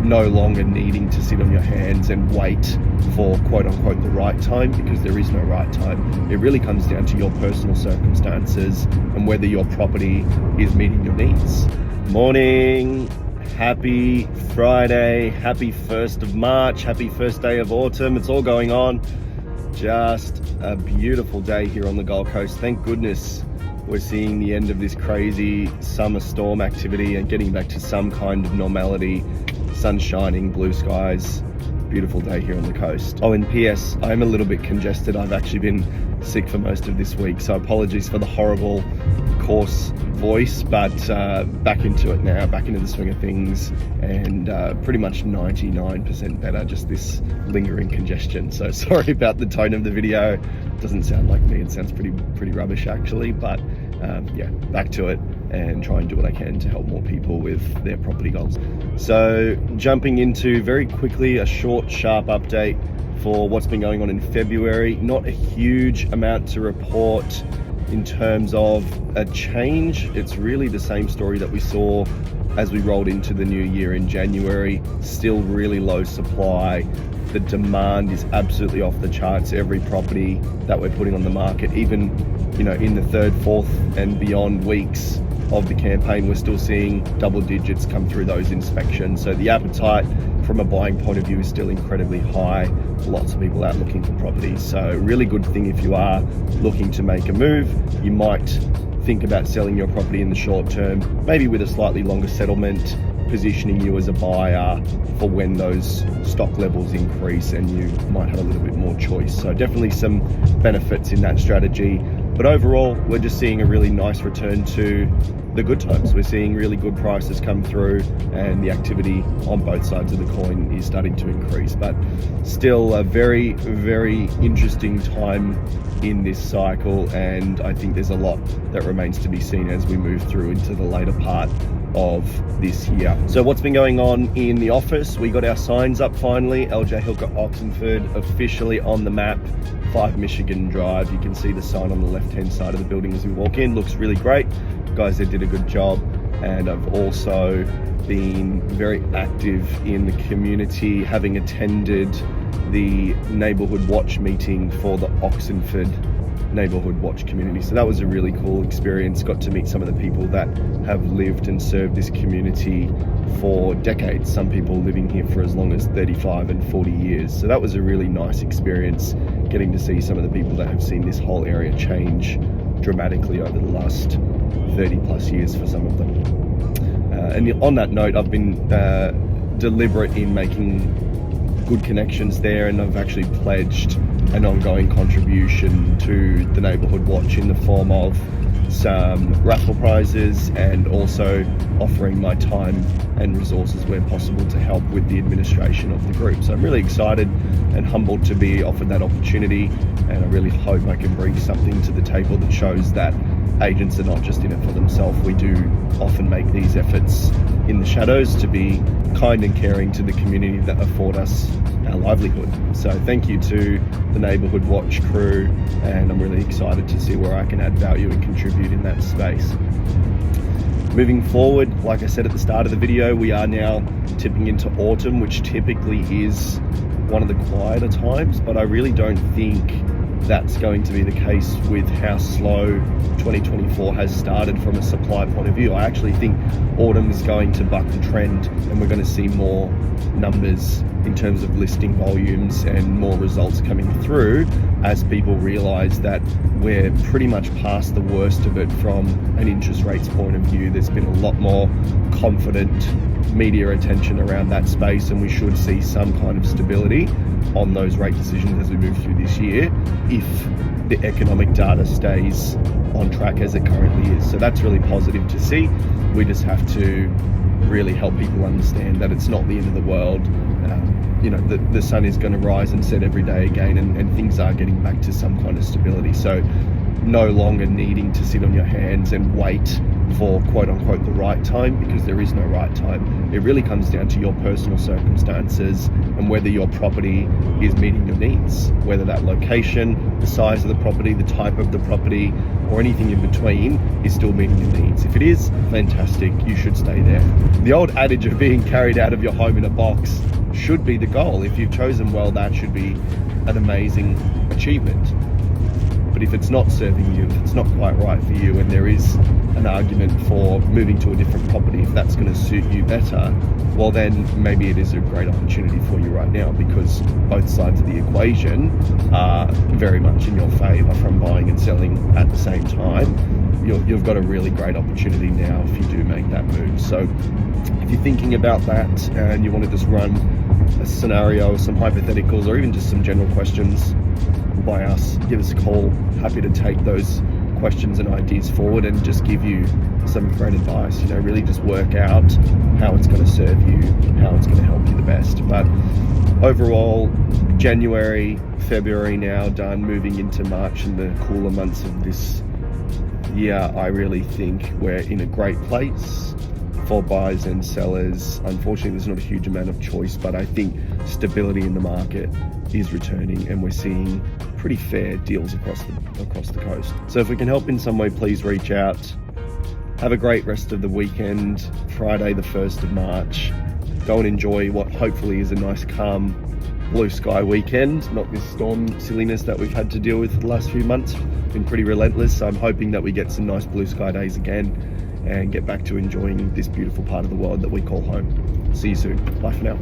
no longer needing to sit on your hands and wait for quote unquote the right time, because there is no right time. It really comes down to your personal circumstances and whether your property is meeting your needs. Morning, happy Friday, happy 1st of March, happy first day of autumn. It's all going on. Just a beautiful day here on the Gold Coast. Thank goodness we're seeing the end of this crazy summer storm activity and getting back to some kind of normality. Sun shining, blue skies, beautiful day here on the coast. Oh, and PS, I'm a little bit congested. I've actually been sick for most of this week, so apologies for the horrible, coarse voice, but back into it now, back into the swing of things, and pretty much 99% better, just this lingering congestion. So sorry about the tone of the video. It doesn't sound like me, it sounds pretty rubbish actually, but yeah, back to it and try and do what I can to help more people with their property goals. So jumping into very quickly a short, sharp update for what's been going on in February. Not a huge amount to report in terms of a change. It's really the same story that we saw as we rolled into the new year in January. Still really low supply. The demand is absolutely off the charts. Every property that we're putting on the market, even in the third, fourth and beyond weeks of the campaign, we're still seeing double digits come through those inspections. So the appetite from a buying point of view is still incredibly high. Lots of people out looking for properties. So really good thing if you are looking to make a move. You might think about selling your property in the short term, maybe with a slightly longer settlement, positioning you as a buyer for when those stock levels increase and you might have a little bit more choice. So definitely some benefits in that strategy. But overall, we're just seeing a really nice return to the good times. We're seeing really good prices come through and the activity on both sides of the coin is starting to increase. But still a very, very interesting time in this cycle, and I think there's a lot that remains to be seen as we move through into the later part of this year. So what's been going on in the office? We got our signs up finally. LJ Hilker Oxenford officially on the map. 5 Michigan Drive. You can see the sign on the left-hand side of the building as we walk in. Looks really great. Guys, they did a good job. And I've also been very active in the community, having attended the Neighborhood Watch meeting for the Oxenford Neighborhood Watch community. So that was a really cool experience. Got to meet some of the people that have lived and served this community for decades. Some people living here for as long as 35 and 40 years. So that was a really nice experience, getting to see some of the people that have seen this whole area change dramatically over the last 30 plus years for some of them. And on that note, I've been deliberate in making good connections there, and I've actually pledged an ongoing contribution to the Neighborhood Watch in the form of some raffle prizes and also offering my time and resources where possible to help with the administration of the group. So I'm really excited and humbled to be offered that opportunity, and I really hope I can bring something to the table that shows that agents are not just in it for themselves. We do often make these efforts in the shadows to be kind and caring to the community that afford us our livelihood. So thank you to the Neighborhood Watch crew, and I'm really excited to see where I can add value and contribute in that space. Moving forward, like I said at the start of the video, we are now tipping into autumn, which typically is one of the quieter times, but I really don't think that's going to be the case with how slow 2024 has started from a supply point of view. I actually think autumn is going to buck the trend, and we're going to see more numbers in terms of listing volumes and more results coming through as people realize that we're pretty much past the worst of it from an interest rates point of view. There's been a lot more confident media attention around that space, and we should see some kind of stability on those rate decisions as we move through this year if the economic data stays on track as it currently is. So that's really positive to see. We just have to really help people understand that it's not the end of the world. The sun is going to rise and set every day again, and things are getting back to some kind of stability. So no longer needing to sit on your hands and wait for quote unquote the right time, because there is no right time. It really comes down to your personal circumstances and whether your property is meeting your needs, whether that location, the size of the property, the type of the property, or anything in between is still meeting your needs. If it is, fantastic, you should stay there. The old adage of being carried out of your home in a box should be the goal. If you've chosen well, that should be an amazing achievement. But if it's not serving you, if it's not quite right for you, and there is an argument for moving to a different property, if that's going to suit you better, well then maybe it is a great opportunity for you right now, because both sides of the equation are very much in your favour from buying and selling at the same time. You've got a really great opportunity now if you do make that move. So if you're thinking about that and you want to just run a scenario, some hypotheticals, or even just some general questions by us, give us a call. Happy to take those questions and ideas forward and just give you some great advice. Really just work out how it's going to serve you, how it's going to help you the best. But overall, January, February now done, moving into March and the cooler months of this year, I really think we're in a great place for buyers and sellers. Unfortunately, there's not a huge amount of choice, but I think stability in the market is returning and we're seeing pretty fair deals across the coast. So if we can help in some way, please reach out. Have a great rest of the weekend. Friday the 1st of March. Go and enjoy what hopefully is a nice calm blue sky weekend, not this storm silliness that we've had to deal with the last few months. Been pretty relentless, so I'm hoping that we get some nice blue sky days again and get back to enjoying this beautiful part of the world that we call home. See you soon. Bye for now.